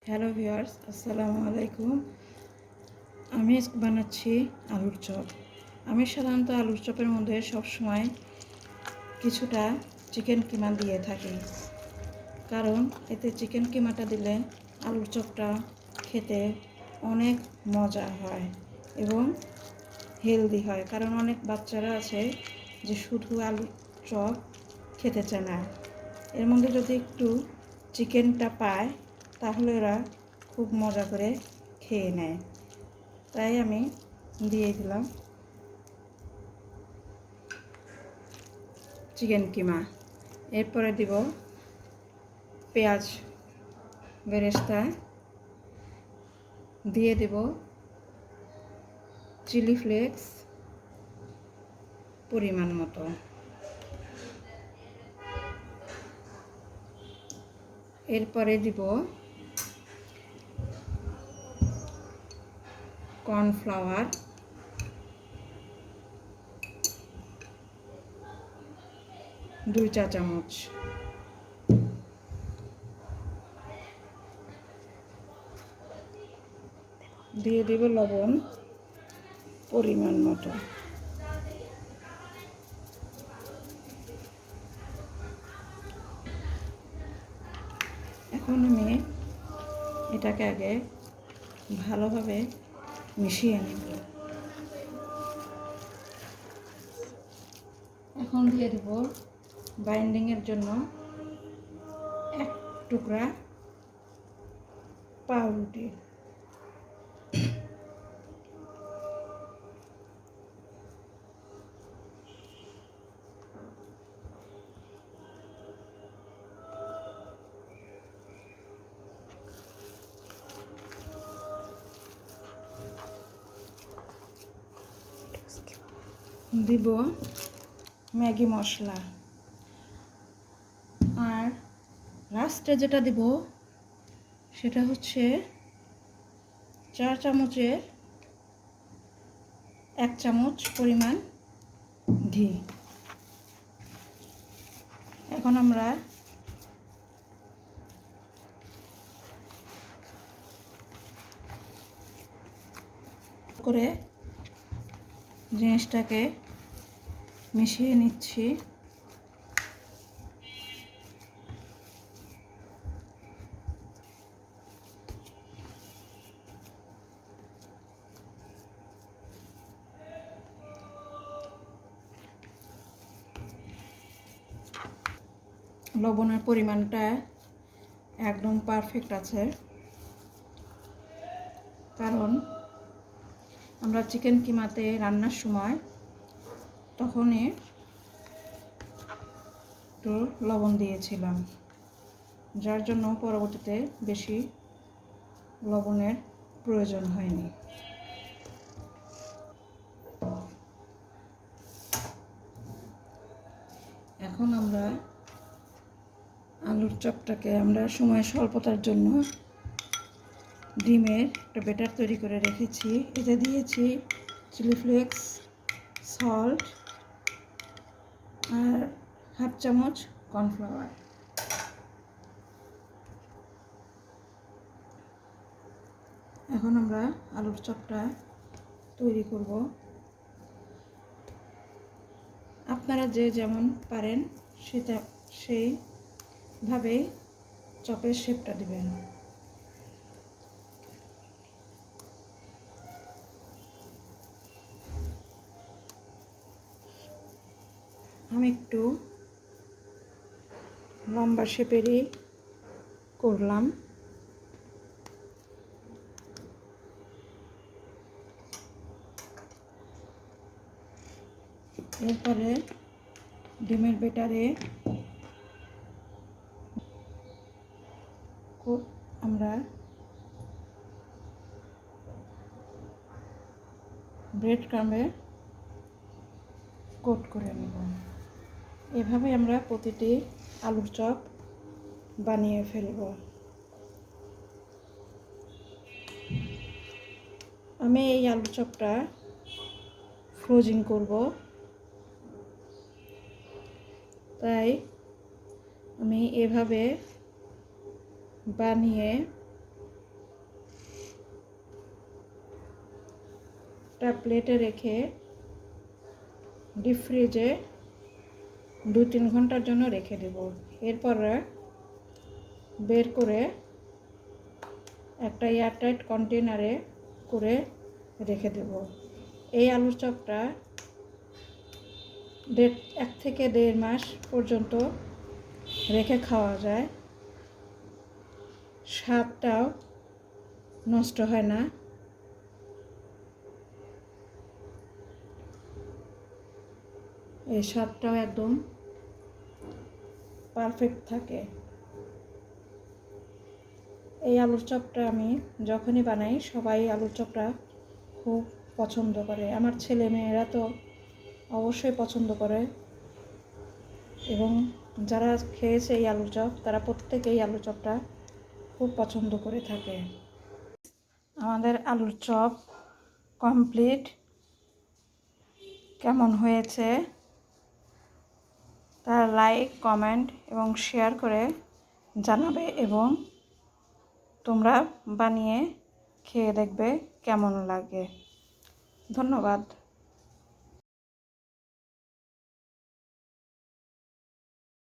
Hello viewers, আসসালামু আলাইকুম। আমি বানাচ্ছি আলুর চপ। আমি সাধারণত আলুর চপের মধ্যে সবসময় কিছুটা চিকেন কিমা দিয়ে থাকি, কারণ এতে চিকেন কিমাটা দিলে আলুর চপটা খেতে অনেক মজা হয় এবং হেলদি হয়। কারণ অনেক বাচ্চারা আছে যে শুধু আলুর চপ খেতে চায় না, এর মধ্যে যদি একটু চিকেনটা পায় তাহলে ওরা খুব মজা করে খেয়ে নেয়। তাই আমি দিয়ে দিলাম চিকেন কিমা। এরপরে দিব পেঁয়াজ বেরেস্তা, দিয়ে দেব চিলি ফ্লেক্স পরিমাণ মতো, এরপরে দিব কর্নফ্লাওয়ার, দুই চা চামচ, দিয়ে দেব লবণ পরিমাণ মতো। এখন আমি এটাকে আগে ভালোভাবে মিশিয়ে নেব। এখন দিয়ে দেব বাইন্ডিংয়ের জন্য এক টুকরা পাউরুটি। দিব ম্যাগি মশলা, আর লাস্টে যেটা দিব সেটা হচ্ছে 4 চামচের 1 চামচ পরিমাণ ঘি। এখন আমরা করে জিনিসটাকে মিশিয়ে নিচ্ছি। লবণের পরিমাণটা একদম পারফেক্ট আছে, কারণ আমরা চিকেন কিমাতে রান্নার সময় তখনই একটু লবণ দিয়েছিলাম, যার জন্য পরবর্তীতে বেশি লবণের প্রয়োজন হয়নি। এখন আমরা আলুর চপটাকে আমরা সময় স্বল্পতার জন্য ডিমের একটা ব্যাটার তৈরি করে রেখেছি। এতে দিয়েছি চিলি ফ্লেক্স, সল্ট আর হাফ চামচ কর্নফ্লাওয়ার। এখন আমরা আলুর চপটা তৈরি করব। আপনারা যে যেমন পারেন সেইভাবেই চপের শেপটা দিবেন। আমি একটু লম্বা শেপেরই করলাম। এরপরে ডিমের ব্যাটারে আমরা ব্রেড ক্রাম্বে কোট করে নেব। এভাবে আমরা প্রতিটি আলুর চপ বানিয়ে ফেলব। আমি এই আলুর চপটা ফ্রোজিং করব, তাই আমি এভাবে বানিয়ে একটা প্লেটে রেখে ডিপ ফ্রিজে 2-3 ঘন্টার জন্য রেখে দেব। এরপর বের করে একটা এয়ারটাইট কন্টেনারে করে রেখে দেব। এই আলুর চপটা 1 থেকে 1.5 মাস পর্যন্ত রেখে খাওয়া যায়। স্বাদটাও নষ্ট হয় না। এই স্বাদটাও একদম পারফেক্ট থাকে। এই আলুর চপটা আমি যখনই বানাই সবাই আলুর চপটা খুব পছন্দ করে। আমার ছেলে মেয়েরা তো অবশ্যই পছন্দ করে, এবং যারা খেয়েছে এই আলুর চপ তারা প্রত্যেকেই আলুর চপটা খুব পছন্দ করে থাকে। আমাদের আলুর চপ কমপ্লিট। কেমন হয়েছে তারা লাইক, কমেন্ট এবং শেয়ার করে জানাবে, এবং তোমরা বানিয়ে খেয়ে দেখবে কেমন লাগে। ধন্যবাদ।